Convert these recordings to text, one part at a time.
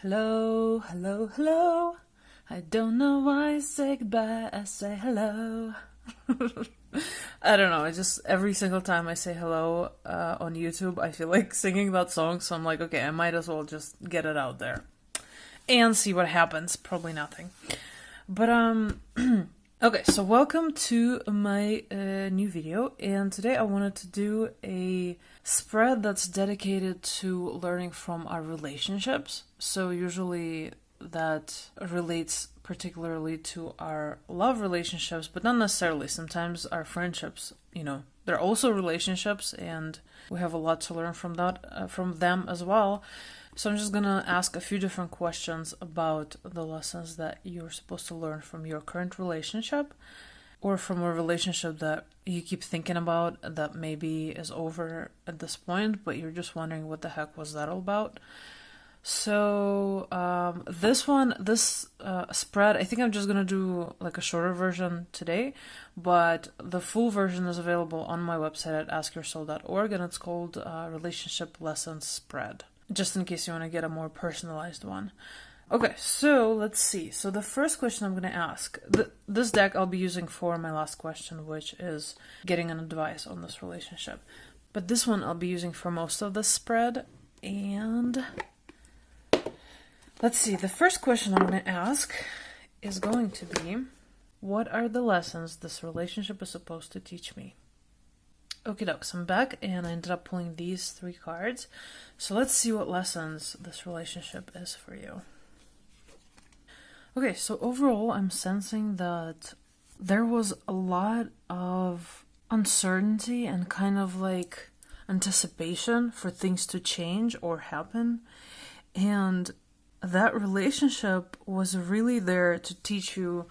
Hello, hello, hello. I don't know why I say goodbye, I say hello. I don't know, I just, every single time I say hello on YouTube, I feel like singing that song, so I'm like, okay, I might as well just get it out there and see what happens. Probably nothing. But, okay, so welcome to my new video, and today I wanted to do a spread that's dedicated to learning from our relationships. So usually that relates particularly to our love relationships, but not necessarily. Sometimes our friendships, they're also relationships, and we have a lot to learn from that, from them as well. So I'm just gonna ask a few different questions about the lessons that you're supposed to learn from your current relationship, or from a relationship that you keep thinking about that maybe is over at this point, but you're just wondering what the heck was that all about. So this spread, I think I'm just gonna do like a shorter version today, but the full version is available on my website at askyoursoul.org, and it's called Relationship Lessons Spread, just in case you want to get a more personalized one. Okay, so let's see. So the first question I'm going to ask, this deck I'll be using for my last question, which is getting an advice on this relationship. But this one I'll be using for most of the spread. And let's see, the first question I'm going to ask is going to be, what are the lessons this relationship is supposed to teach me? Okie dokes, I'm back, and I ended up pulling these three cards. So let's see what lessons this relationship is for you. Okay, so overall, I'm sensing that there was a lot of uncertainty and kind of like anticipation for things to change or happen. And that relationship was really there to teach you,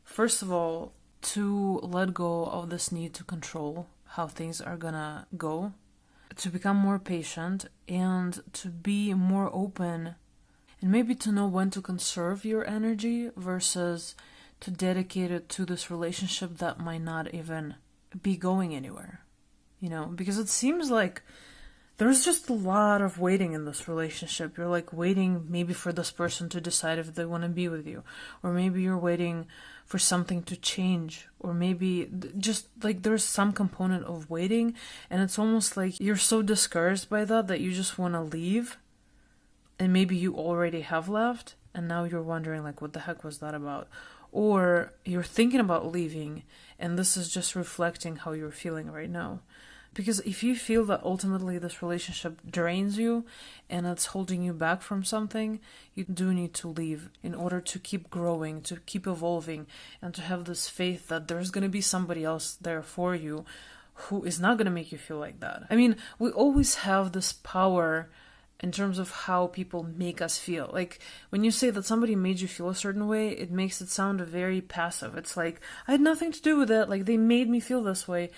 first of all, to let go of this need to control how things are gonna go, to become more patient, and to be more open, and maybe to know when to conserve your energy versus to dedicate it to this relationship that might not even be going anywhere. Because it seems like there's just a lot of waiting in this relationship. You're like waiting maybe for this person to decide if they want to be with you, or maybe you're waiting for something to change, or maybe just like there's some component of waiting, and it's almost like you're so discouraged by that you just want to leave, and maybe you already have left, and now you're wondering like, what the heck was that about? Or you're thinking about leaving, and this is just reflecting how you're feeling right now. Because if you feel that ultimately this relationship drains you and it's holding you back from something, you do need to leave in order to keep growing, to keep evolving, and to have this faith that there's going to be somebody else there for you who is not going to make you feel like that. I mean, we always have this power in terms of how people make us feel. Like, when you say that somebody made you feel a certain way, it makes it sound very passive. It's like, I had nothing to do with it, like, they made me feel this way.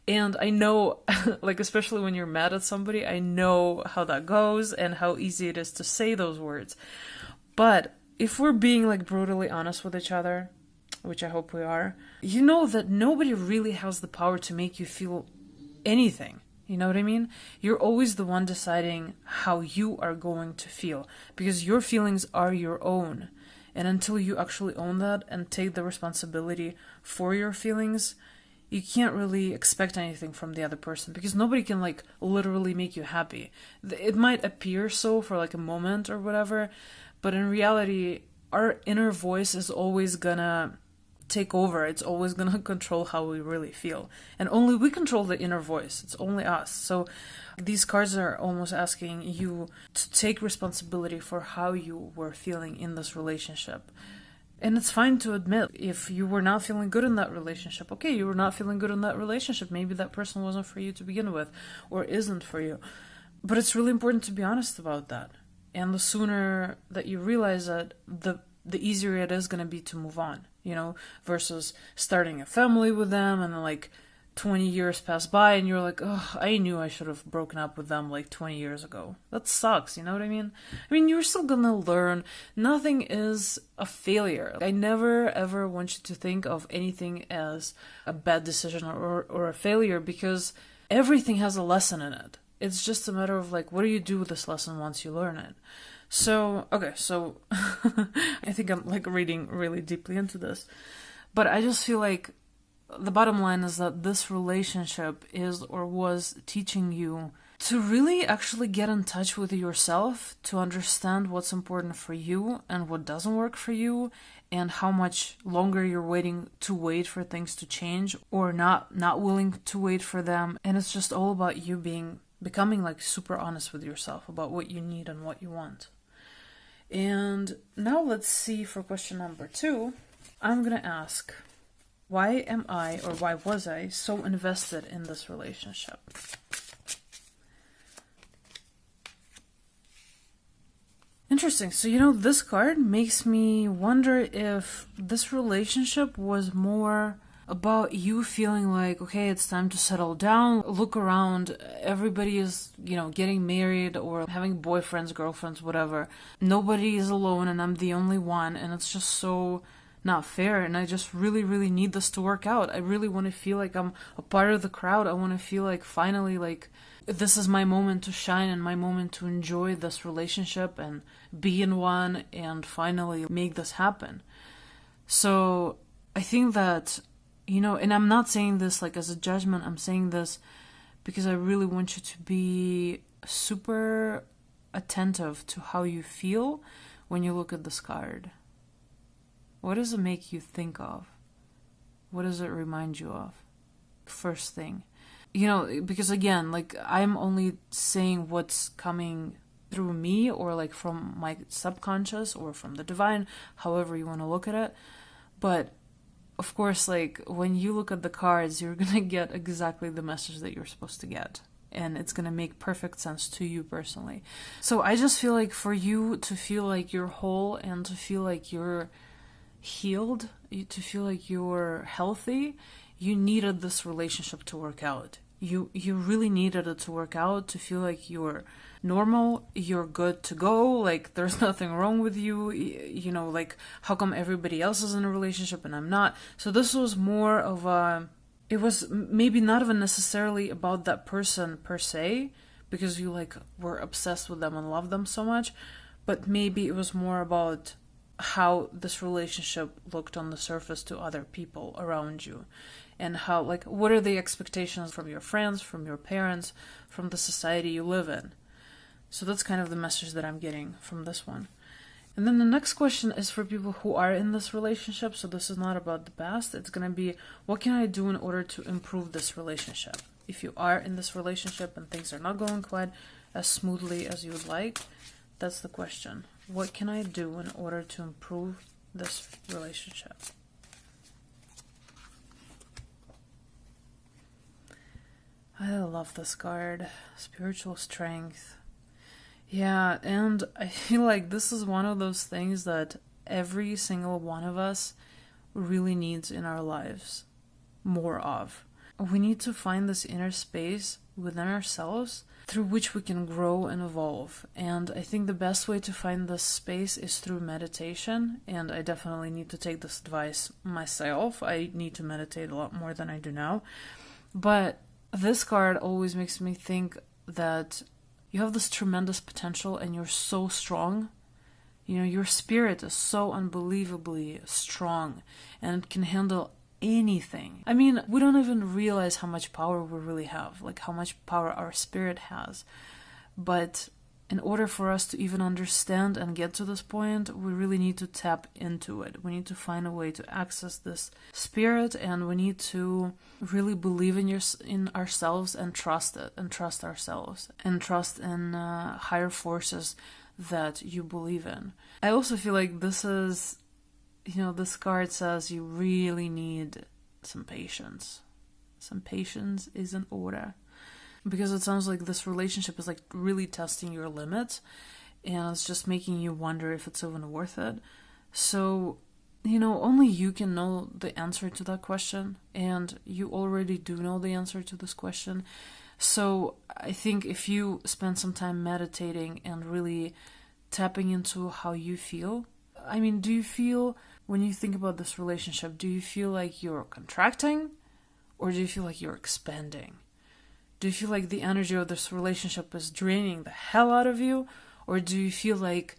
And I know, like, especially when you're mad at somebody, I know how that goes and how easy it is to say those words. But if we're being, like, brutally honest with each other, which I hope we are, you know that nobody really has the power to make you feel anything. You know what I mean? You're always the one deciding how you are going to feel, because your feelings are your own. And until you actually own that and take the responsibility for your feelings, you can't really expect anything from the other person, because nobody can like literally make you happy. It might appear so for like a moment or whatever, but in reality, our inner voice is always gonna take over. It's always gonna control how we really feel, and only we control the inner voice. It's only us. So these cards are almost asking you to take responsibility for how you were feeling in this relationship. And it's fine to admit if you were not feeling good in that relationship. Okay, you were not feeling good in that relationship. Maybe that person wasn't for you to begin with, or isn't for you. But it's really important to be honest about that. And the sooner that you realize that, the easier it is going to be to move on, versus starting a family with them and then like 20 years pass by and you're like, oh, I knew I should have broken up with them like 20 years ago. That sucks, you know what I mean? I mean, you're still gonna learn. Nothing is a failure. I never ever want you to think of anything as a bad decision or a failure, because everything has a lesson in it. It's just a matter of like, what do you do with this lesson once you learn it? So, okay, so I think I'm like reading really deeply into this. But I just feel like the bottom line is that this relationship is or was teaching you to really actually get in touch with yourself, to understand what's important for you and what doesn't work for you, and how much longer you're waiting to wait for things to change or not willing to wait for them. And it's just all about you becoming like super honest with yourself about what you need and what you want. And now let's see for question number 2. I'm gonna ask, why am I, or why was I, so invested in this relationship? Interesting. So, this card makes me wonder if this relationship was more about you feeling like, okay, it's time to settle down, look around, everybody is, getting married or having boyfriends, girlfriends, whatever. Nobody is alone and I'm the only one, and it's just so not fair, and I just really, really need this to work out. I really want to feel like I'm a part of the crowd. I want to feel like finally, like, this is my moment to shine and my moment to enjoy this relationship and be in one and finally make this happen. So I think that, and I'm not saying this like as a judgment, I'm saying this because I really want you to be super attentive to how you feel when you look at this card. What does it make you think of? What does it remind you of? First thing. Because again, like, I'm only saying what's coming through me or like from my subconscious or from the divine, however you want to look at it. But of course, like, when you look at the cards, you're going to get exactly the message that you're supposed to get. And it's going to make perfect sense to you personally. So I just feel like for you to feel like you're whole and to feel like you're healed, to feel like you're healthy, you needed this relationship to work out. You really needed it to work out, to feel like you're normal, you're good to go, like there's nothing wrong with you, like how come everybody else is in a relationship and I'm not? So this was more of it was maybe not even necessarily about that person per se, because you like were obsessed with them and loved them so much, but maybe it was more about how this relationship looked on the surface to other people around you, and how, like, what are the expectations from your friends, from your parents, from the society you live in. So that's kind of the message that I'm getting from this one. And then the next question is for people who are in this relationship. So this is not about the past. It's going to be, what can I do in order to improve this relationship? If you are in this relationship and things are not going quite as smoothly as you would like, that's the question. What can I do in order to improve this relationship? I love this card. Spiritual strength. Yeah, and I feel like this is one of those things that every single one of us really needs in our lives more of. We need to find this inner space within ourselves through which we can grow and evolve. And I think the best way to find this space is through meditation. And I definitely need to take this advice myself. I need to meditate a lot more than I do now. But this card always makes me think that you have this tremendous potential and you're so strong. Your spirit is so unbelievably strong and can handle anything. I mean, we don't even realize how much power we really have, like how much power our spirit has. But in order for us to even understand and get to this point, we really need to tap into it. We need to find a way to access this spirit, and we need to really believe in ourselves and trust it, and trust ourselves, and trust in higher forces that you believe in. I also feel like this is, this card says you really need some patience. Some patience is in order. Because it sounds like this relationship is like really testing your limits, and it's just making you wonder if it's even worth it. So, only you can know the answer to that question, and you already do know the answer to this question. So I think if you spend some time meditating and really tapping into how you feel, I mean, do you feel, when you think about this relationship, do you feel like you're contracting, or do you feel like you're expanding? Do you feel like the energy of this relationship is draining the hell out of you? Or do you feel like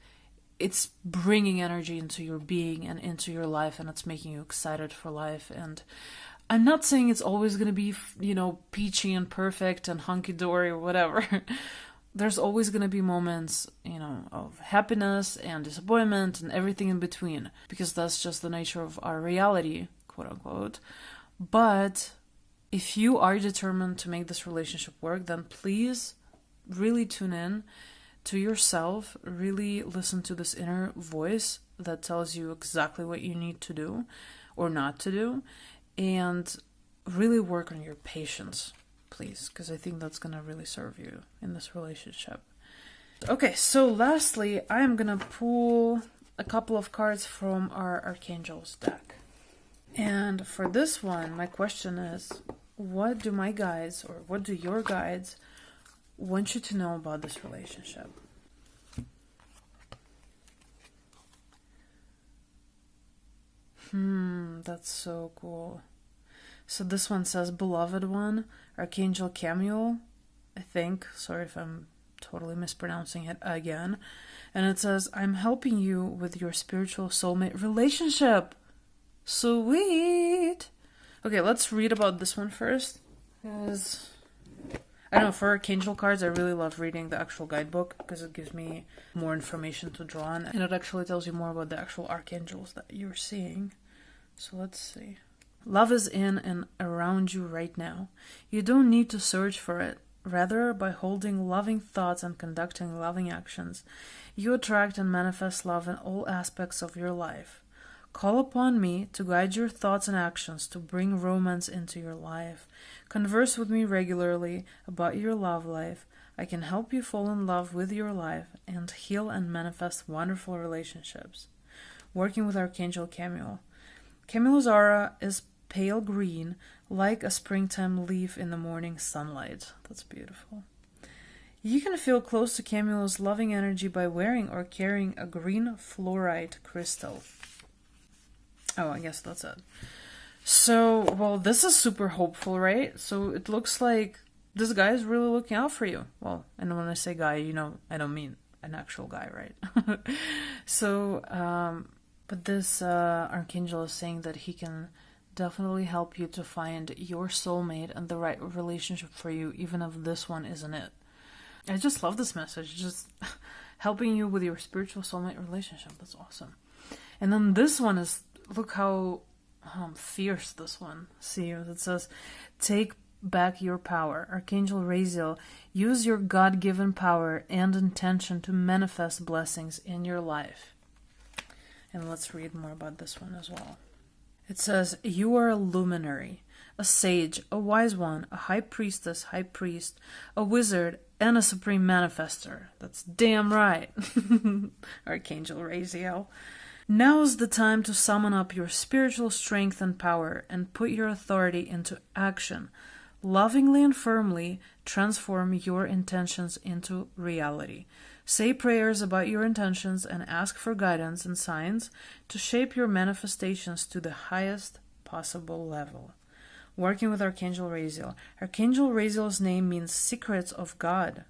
it's bringing energy into your being and into your life, and it's making you excited for life. And I'm not saying it's always going to be, peachy and perfect and hunky-dory or whatever. There's always going to be moments, of happiness and disappointment and everything in between, because that's just the nature of our reality, quote unquote. But if you are determined to make this relationship work, then please really tune in to yourself, really listen to this inner voice that tells you exactly what you need to do or not to do, and really work on your patience, please, because I think that's going to really serve you in this relationship. Okay, so lastly, I am going to pull a couple of cards from our Archangels deck. And for this one, my question is, what do my guides, or what do your guides want you to know about this relationship? That's so cool. So this one says, Beloved One, Archangel Chamuel, I think. Sorry if I'm totally mispronouncing it again. And it says, I'm helping you with your spiritual soulmate relationship. Sweet. Okay, let's read about this one first. Because, I don't know, for Archangel cards, I really love reading the actual guidebook because it gives me more information to draw on. And it actually tells you more about the actual archangels that you're seeing. So let's see. Love is in and around you right now. You don't need to search for it. Rather, by holding loving thoughts and conducting loving actions, you attract and manifest love in all aspects of your life. Call upon me to guide your thoughts and actions to bring romance into your life. Converse with me regularly about your love life. I can help you fall in love with your life and heal and manifest wonderful relationships. Working with Archangel Chamuel. Chamuel's aura is pale green, like a springtime leaf in the morning sunlight. That's beautiful. You can feel close to Chamuel's loving energy by wearing or carrying a green fluorite crystal. Oh, I guess that's it. So, well, this is super hopeful, right? So it looks like this guy is really looking out for you. Well, and when I say guy, I don't mean an actual guy, right? So, but this Archangel is saying that he can definitely help you to find your soulmate and the right relationship for you, even if this one isn't it. I just love this message, just helping you with your spiritual soulmate relationship. That's awesome. And then this one is, look how fierce this one. See, it says, take back your power. Archangel Raziel, use your God-given power and intention to manifest blessings in your life. And let's read more about this one as well. It says, you are a luminary, a sage, a wise one, a high priestess, high priest, a wizard, and a supreme manifester. That's damn right. Archangel Raziel. Now's the time to summon up your spiritual strength and power and put your authority into action. Lovingly and firmly transform your intentions into reality. Say prayers about your intentions and ask for guidance and signs to shape your manifestations to the highest possible level. Working with Archangel Raziel. Archangel Raziel's name means secrets of God.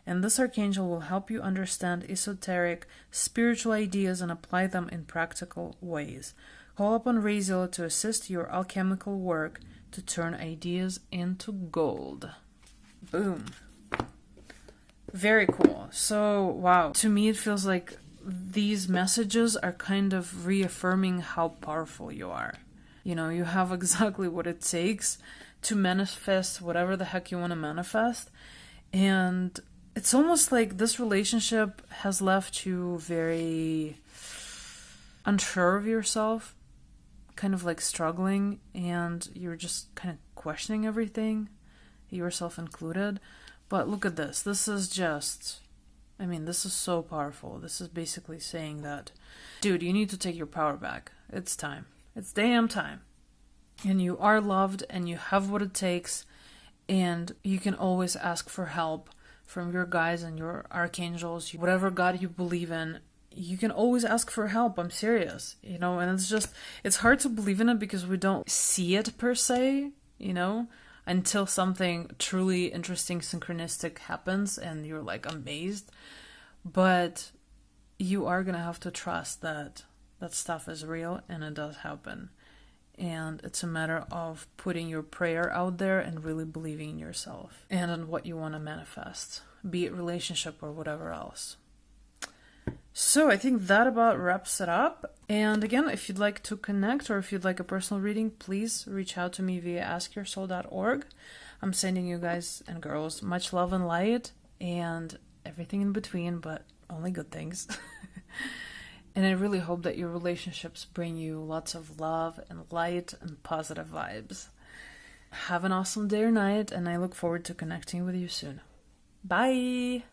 And this archangel will help you understand esoteric, spiritual ideas and apply them in practical ways. Call upon Raziel to assist your alchemical work to turn ideas into gold. Boom. Very cool. So, wow. To me, it feels like these messages are kind of reaffirming how powerful you are. You have exactly what it takes to manifest whatever the heck you want to manifest. And it's almost like this relationship has left you very unsure of yourself, kind of like struggling, and you're just kind of questioning everything, yourself included. But look at this. This is so powerful. This is basically saying that, dude, you need to take your power back. It's time. It's damn time. And you are loved, and you have what it takes, and you can always ask for help from your guides and your archangels, whatever God you believe in. You can always ask for help. I'm serious, and it's hard to believe in it because we don't see it per se, until something truly interesting, synchronistic happens and you're like amazed. But you are gonna have to trust that that stuff is real and it does happen. And it's a matter of putting your prayer out there and really believing in yourself and in what you want to manifest, be it relationship or whatever else. So I think that about wraps it up. And again, if you'd like to connect or if you'd like a personal reading, please reach out to me via askyoursoul.org. I'm sending you guys and girls much love and light and everything in between, but only good things. And I really hope that your relationships bring you lots of love and light and positive vibes. Have an awesome day or night, and I look forward to connecting with you soon. Bye!